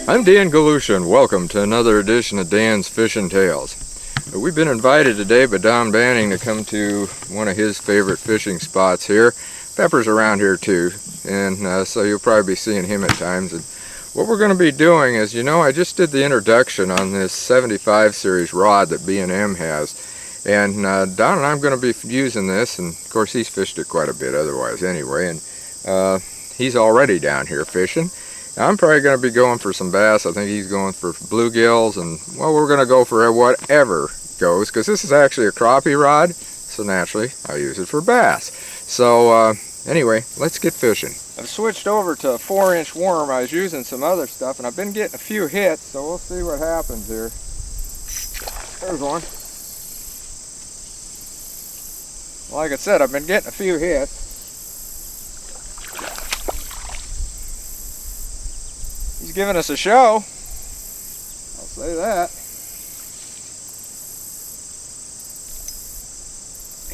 I'm Dan Galusha, and welcome to another edition of Dan's Fishing Tales. We've been invited today by Don Banning to come to one of his favorite fishing spots here. Pepper's around here too, and so you'll probably be seeing him at times. And what we're going to be doing is, I just did the introduction on this 75 series rod that B&M has. And Don and I'm going to be using this, and of course he's fished it quite a bit otherwise anyway, and he's already down here fishing. I'm probably going to be going for some bass. I think he's going for bluegills, and well, we're going to go for whatever goes, because this is actually a crappie rod, so naturally I use it for bass. So anyway, let's get fishing. I've switched over to a 4-inch worm. I was using some other stuff, and I've been getting a few hits, so we'll see what happens here. There's one. Like I said, I've been getting a few hits. He's giving us a show, I'll say that.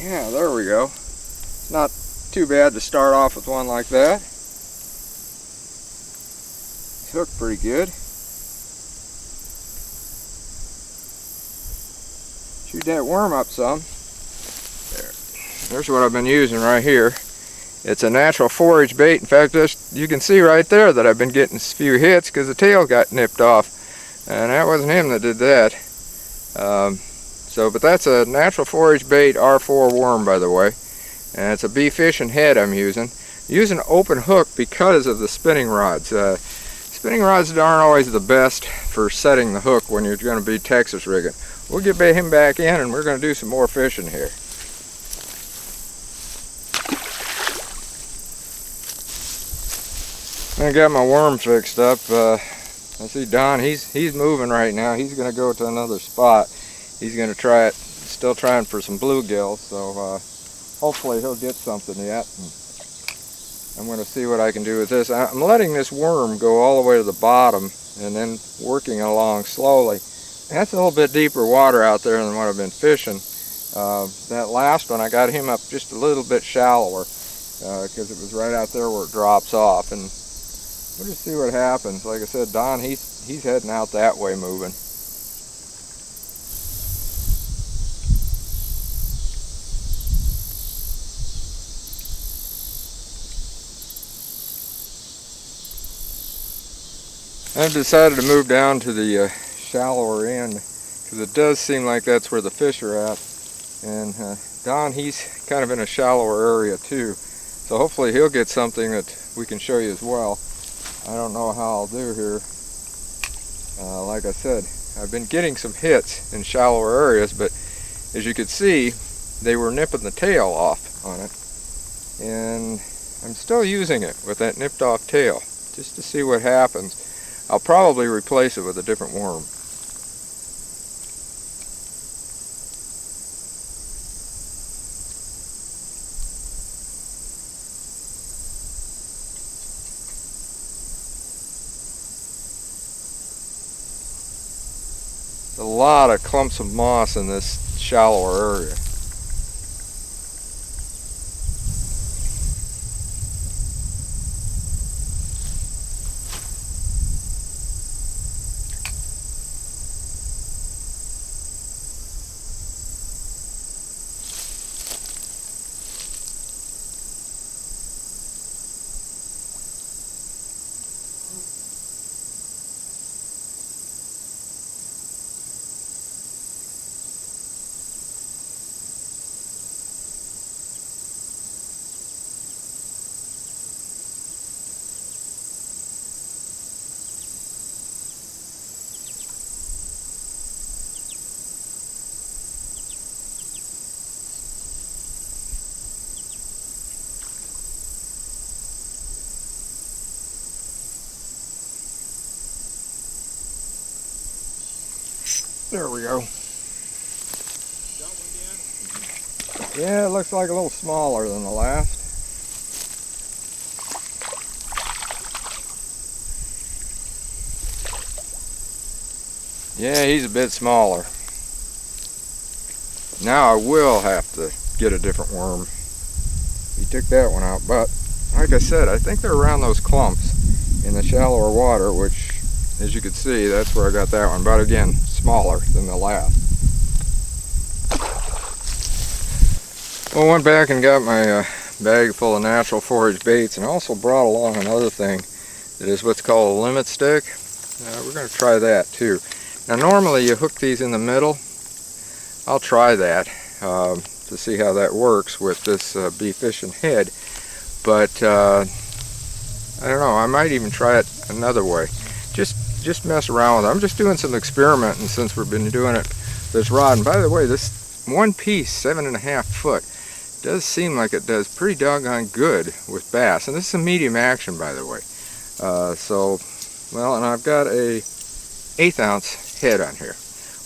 Yeah, there we go. It's not too bad to start off with one like that. He's hooked pretty good. Shoot that worm up some. There's what I've been using right here. It's a natural forage bait. In fact, you can see right there that I've been getting a few hits because the tail got nipped off. And that wasn't him that did that. But that's a natural forage bait R4 worm, by the way. And it's a bee fishing head I'm using. Using open hook because of the spinning rods. Spinning rods aren't always the best for setting the hook when you're going to be Texas rigging. We'll get him back in and we're going to do some more fishing here. I got my worm fixed up. I see Don, he's moving right now. He's going to go to another spot. He's going to try it, still trying for some bluegills, so hopefully he'll get something yet. And I'm going to see what I can do with this. I'm letting this worm go all the way to the bottom and then working along slowly. That's a little bit deeper water out there than what I've been fishing. That last one, I got him up just a little bit shallower because it was right out there where it drops off. And we'll just see what happens. Like I said, Don, he's heading out that way moving. I've decided to move down to the shallower end because it does seem like that's where the fish are at. And Don, he's kind of in a shallower area too. So hopefully he'll get something that we can show you as well. I don't know how I'll do here. Like I said, I've been getting some hits in shallower areas, but as you can see, they were nipping the tail off on it. And I'm still using it with that nipped off tail, just to see what happens. I'll probably replace it with a different worm. A lot of clumps of moss in this shallower area. There we go. Yeah, it looks like a little smaller than the last. Yeah, he's a bit smaller. Now I will have to get a different worm. He took that one out, but like I said, I think they're around those clumps in the shallower water, which as you can see, that's where I got that one, but again, smaller than the last. Well, I went back and got my bag full of natural forage baits, and also brought along another thing that is what's called a limit stick. We're going to try that too. Now normally you hook these in the middle. I'll try that to see how that works with this bee fishing head, but I don't know, I might even try it another way. Just mess around with it. I'm just doing some experimenting since we've been doing it this rod. And by the way, this one piece, 7.5 foot, does seem like it does pretty doggone good with bass. And this is a medium action, by the way. Well, and I've got a 1/8 ounce head on here.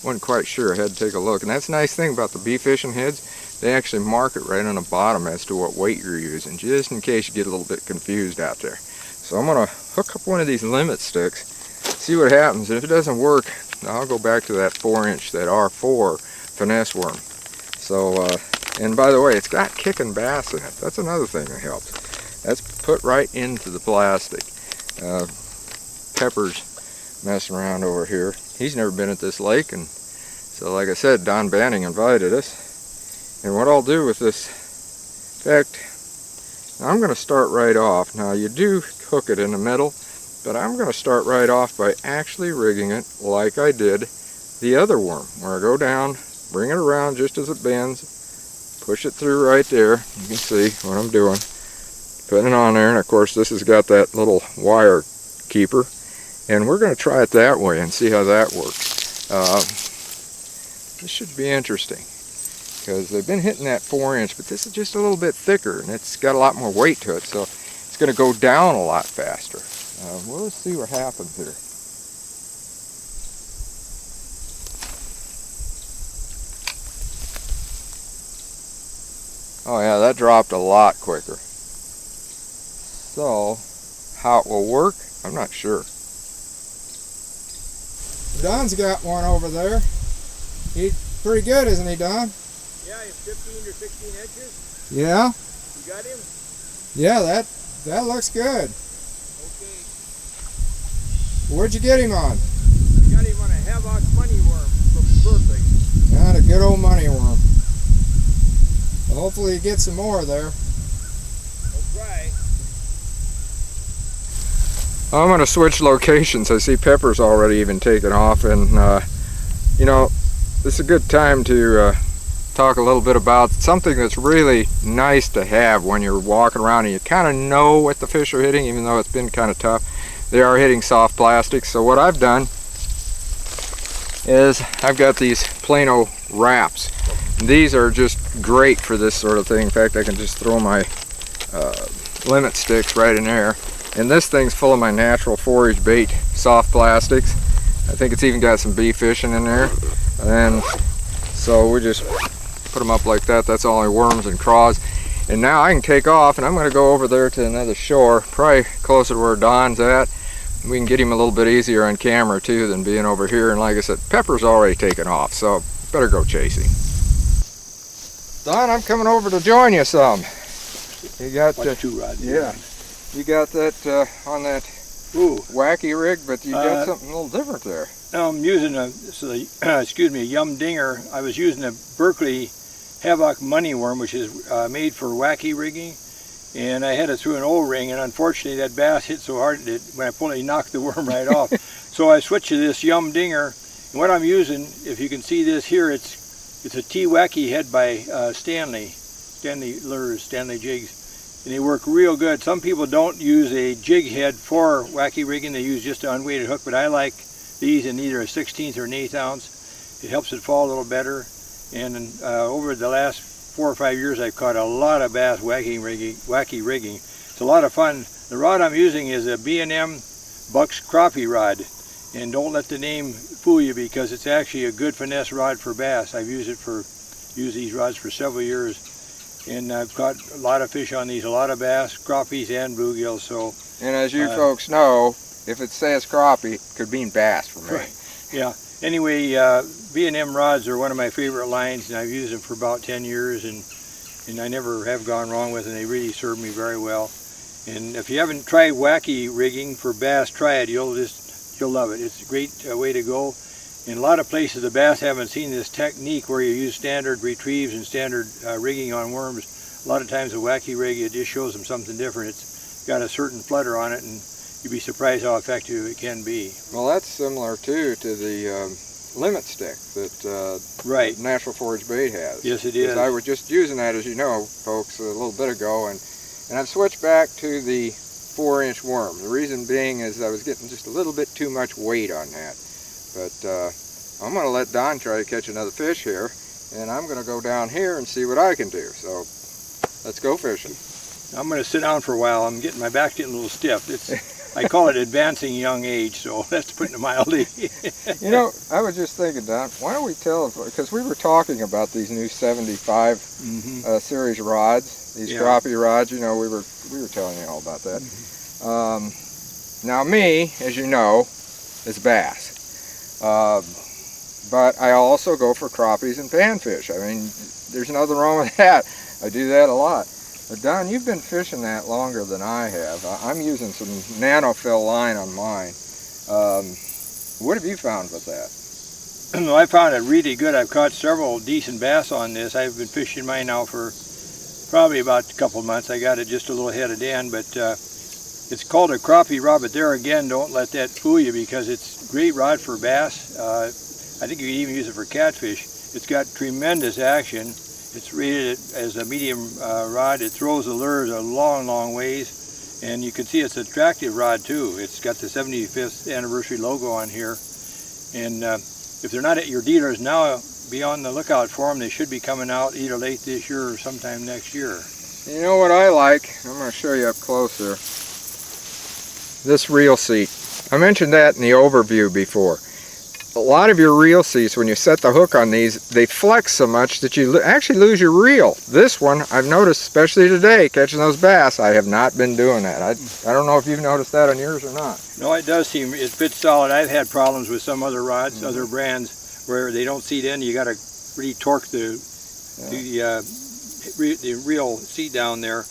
Wasn't quite sure, I had to take a look. And that's the nice thing about the bee fishing heads. They actually mark it right on the bottom as to what weight you're using, just in case you get a little bit confused out there. So I'm gonna hook up one of these limit sticks, see what happens. And if it doesn't work, I'll go back to that 4-inch, that R4 finesse worm. So, and by the way, it's got kicking bass in it. That's another thing that helps. That's put right into the plastic. Pepper's messing around over here. He's never been at this lake, and so like I said, Don Banning invited us. And what I'll do with this, in fact, I'm going to start right off. Now you do hook it in the middle, but I'm going to start right off by actually rigging it like I did the other worm, where I go down, bring it around just as it bends, push it through right there. You can see what I'm doing. Putting it on there, and of course this has got that little wire keeper. And we're going to try it that way and see how that works. This should be interesting, because they've been hitting that 4-inch, but this is just a little bit thicker, and it's got a lot more weight to it, so it's going to go down a lot faster. Well, let's see what happens here. Oh yeah, that dropped a lot quicker. So, how it will work, I'm not sure. Don's got one over there. He's pretty good, isn't he, Don? Yeah, he's 15 or 16 inches. Yeah? You got him? Yeah, that looks good. Okay. Where'd you get him on? I got him on a havoc money worm from Berkeley. Not a good old money worm. Well, hopefully you get some more there. I'll try. I'm going to switch locations. I see Pepper's already even taken off, and you know, this is a good time to talk a little bit about something that's really nice to have when you're walking around and you kind of know what the fish are hitting, even though it's been kind of tough. They are hitting soft plastics. So what I've done is I've got these Plano wraps. These are just great for this sort of thing. In fact, I can just throw my limit sticks right in there. And this thing's full of my natural forage bait soft plastics. I think it's even got some bee fishing in there. And so we just put them up like that. That's only worms and craws. And now I can take off, and I'm going to go over there to another shore, probably closer to where Don's at. We can get him a little bit easier on camera too than being over here. And like I said, Pepper's already taken off, so better go chasing. Don, I'm coming over to join you some. You got two rods. Yeah. You got that on that Wacky rig, but you got something a little different there. I'm using a Yum Dinger. I was using a Berkeley Havoc money worm, which is made for Wacky rigging, and I had it through an O-ring, and unfortunately that bass hit so hard that when I pulled it, he knocked the worm right off. So I switched to this Yum Dinger, and what I'm using, if you can see this here, it's a T-Wacky head by Stanley Lures, Stanley Jigs. And they work real good. Some people don't use a jig head for Wacky rigging, they use just an unweighted hook, but I like these in either a 16th or an 1/8 ounce. It helps it fall a little better. And over the last 4 or 5 years, I've caught a lot of bass wacky rigging. It's a lot of fun. The rod I'm using is a B&M Buck's Crappie Rod. And don't let the name fool you, because it's actually a good finesse rod for bass. I've used these rods for several years. And I've caught a lot of fish on these, a lot of bass, crappies, and bluegills. So, and as you folks know, if it says crappie, it could mean bass for me. Right. Yeah. Anyway, B&M rods are one of my favorite lines, and I've used them for about 10 years, and I never have gone wrong with them. They really serve me very well. And if you haven't tried Wacky rigging for bass, try it. You'll you'll love it. It's a great way to go. In a lot of places, the bass haven't seen this technique where you use standard retrieves and standard rigging on worms. A lot of times the Wacky rig, it just shows them something different. It's got a certain flutter on it, and you'd be surprised how effective it can be. Well, that's similar too to the limit stick that right. Natural Forage bait has. Yes, it is. I was just using that, as you know, folks, a little bit ago, and I've switched back to the 4-inch worm. The reason being is I was getting just a little bit too much weight on that. But I'm going to let Don try to catch another fish here, and I'm going to go down here and see what I can do. So let's go fishing. I'm going to sit down for a while. My back's getting a little stiff. I call it advancing young age, so that's putting it mildly. You know, I was just thinking, Don, why don't we tell, because we were talking about these new 75 series rods, these crappie rods. You know, we were telling you all about that. Now me, as you know, is bass, but I also go for crappies and panfish. I mean, there's nothing wrong with that. I do that a lot. But Don, you've been fishing that longer than I have. I'm using some nanofill line on mine. What have you found with that? I found it really good. I've caught several decent bass on this. I've been fishing mine now for probably about a couple of months. I got it just a little ahead of Dan, but it's called a crappie rod, but there again, don't let that fool you, because it's a great rod for bass. I think you can even use it for catfish. It's got tremendous action. It's rated as a medium rod. It throws the lures a long, long ways, and you can see it's an attractive rod too. It's got the 75th anniversary logo on here, and if they're not at your dealers now, be on the lookout for them. They should be coming out either late this year or sometime next year. You know what I like? I'm going to show you up close here. This reel seat. I mentioned that in the overview before. A lot of your reel seats, when you set the hook on these, they flex so much that you actually lose your reel. This one, I've noticed, especially today, catching those bass, I have not been doing that. I don't know if you've noticed that on yours or not. No, it does seem, it fits solid. I've had problems with some other rods, other brands, where they don't seat in. You got to really torque the reel seat down there.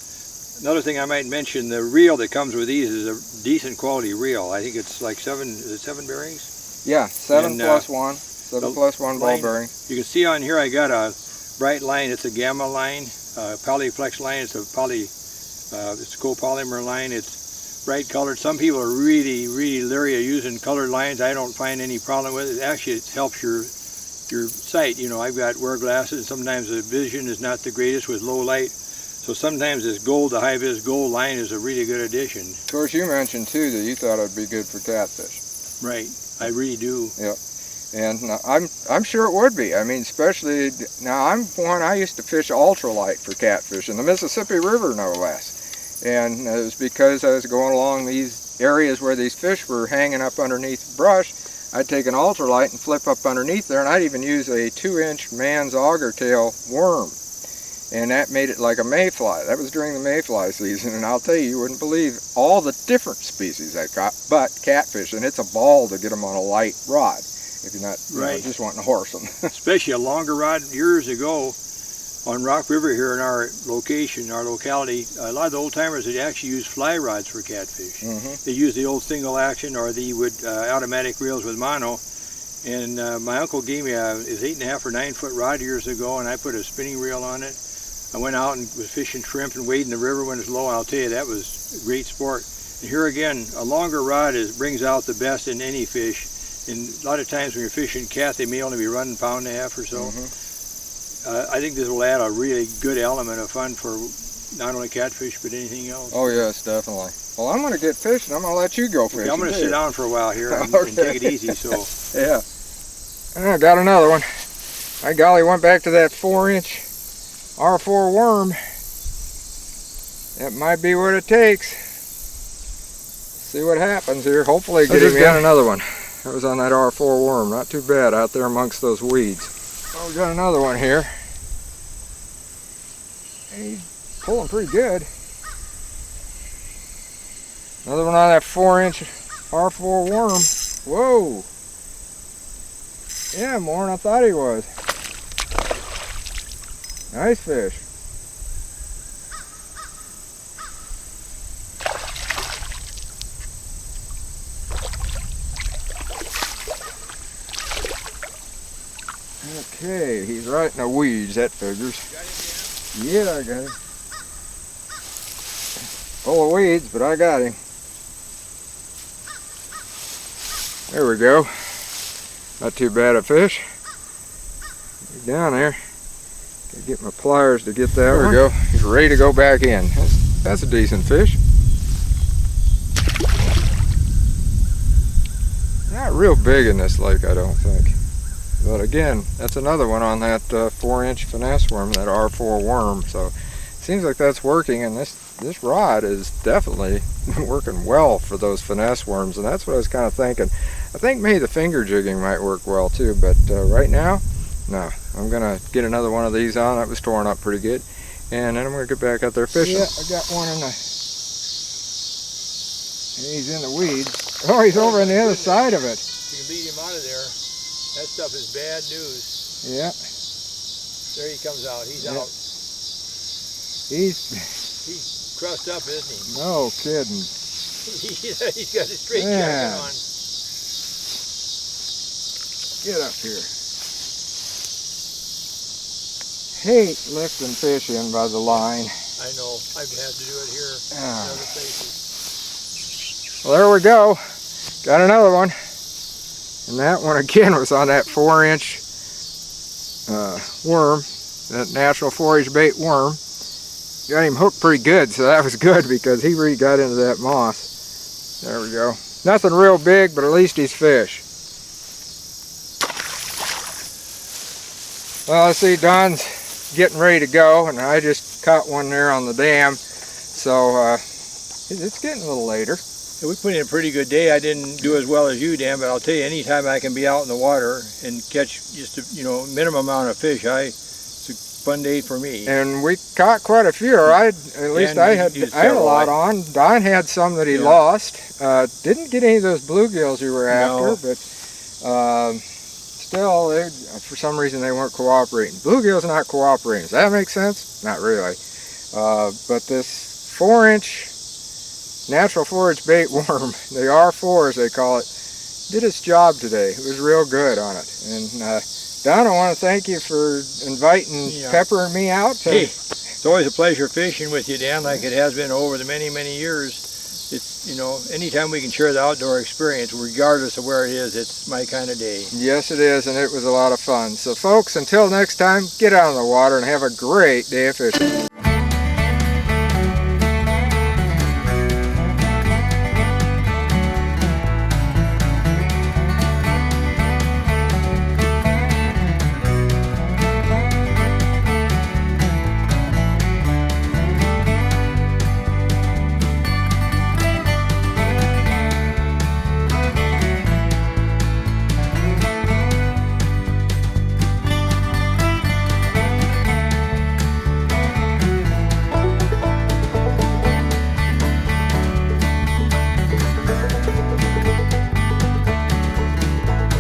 Another thing I might mention, the reel that comes with these is a decent quality reel. I think it's like seven bearings? Yeah, 7 plus 1. 7 plus 1 ball bearing. You can see on here I got a bright line. It's a gamma line, polyflex line. It's a it's a copolymer line. It's bright colored. Some people are really, really leery of using colored lines. I don't find any problem with it. Actually, it helps your sight. You know, I've got wear glasses, and sometimes the vision is not the greatest with low light. So sometimes this gold, the high-vis gold line is a really good addition. Of course, you mentioned too that you thought it'd be good for catfish. Right, I really do. Yep, and I'm sure it would be. I mean, especially now I used to fish ultralight for catfish in the Mississippi River, no less, and it was because I was going along these areas where these fish were hanging up underneath brush. I'd take an ultralight and flip up underneath there, and I'd even use a 2-inch man's auger tail worm. And that made it like a mayfly. That was during the mayfly season, and I'll tell you, you wouldn't believe all the different species I caught, but catfish, and it's a ball to get them on a light rod if you're not just wanting to horse them. Especially a longer rod. Years ago on Rock River here in our location, our locality, a lot of the old timers had actually used fly rods for catfish. They used the old single action, or the automatic reels with mono. And my uncle gave me his 8.5 or 9 foot rod years ago, and I put a spinning reel on it. I went out and was fishing shrimp and wading the river when it's low. I'll tell you, that was a great sport. And here again, a longer rod brings out the best in any fish. And a lot of times when you're fishing cat, they may only be running 1.5 pounds or so. I think this will add a really good element of fun for not only catfish, but anything else. Oh yes, definitely. Well, I'm going to get fishing. I'm going to let you go fishing. Okay, I'm going to sit down for a while here and take it easy. So. Yeah. I got another one. My golly, went back to that 4-inch R4 worm. That might be what it takes. See what happens here. Hopefully getting me on another one. That was on that R4 worm. Not too bad out there amongst those weeds. Oh, we got another one here. He's pulling pretty good. Another one on that 4-inch R4 worm. Whoa. Yeah, more than I thought he was. Nice fish. Okay, he's right in the weeds, that figures. You got him, Dan? Yeah, I got him. Full of weeds, but I got him. There we go. Not too bad a fish. He's down there. Gotta get my pliers to get that. There we go. He's ready to go back in. That's a decent fish. Not real big in this lake, I don't think. But again, that's another one on that 4-inch finesse worm, that R4 worm. So seems like that's working, and this rod is definitely working well for those finesse worms, and that's what I was kind of thinking. I think maybe the finger jigging might work well too, but right now, no. I'm gonna get another one of these on. That was torn up pretty good, and then I'm gonna get back out there fishing. Yeah, I got one in the... He's in the weeds. Oh, he's over on the other side of it. You can lead him out of there. That stuff is bad news. Yeah. There he comes out. He's Yeah. out. He's crushed up, isn't he? No kidding. He's got a straight Yeah. jacket on. Get up here. Hate lifting fish in by the line. I know. I've had to do it here in other places. Well, there we go. Got another one. And that one again was on that 4-inch worm, that natural forage bait worm. Got him hooked pretty good, so that was good because he really got into that moss. There we go. Nothing real big, but at least he's fish. Well, I see Don's getting ready to go, and I just caught one there on the dam. So it's getting a little later. We put in a pretty good day. I didn't do as well as you, Dan, but I'll tell you, anytime I can be out in the water and catch just a minimum amount of fish, it's a fun day for me. And we caught quite a few. I had a lot on. Don had some that he lost. Didn't get any of those bluegills you were after, but still, for some reason they weren't cooperating. Bluegill's not cooperating. Does that make sense? Not really. But this 4-inch natural forage bait worm, the R4 as they call it, did its job today. It was real good on it. And Don, I want to thank you for inviting Pepper and me out. Hey, it's always a pleasure fishing with you, Dan, like it has been over the many, many years. It's, anytime we can share the outdoor experience, regardless of where it is, it's my kind of day. Yes, it is, and it was a lot of fun. So folks, until next time, get out on the water and have a great day of fishing.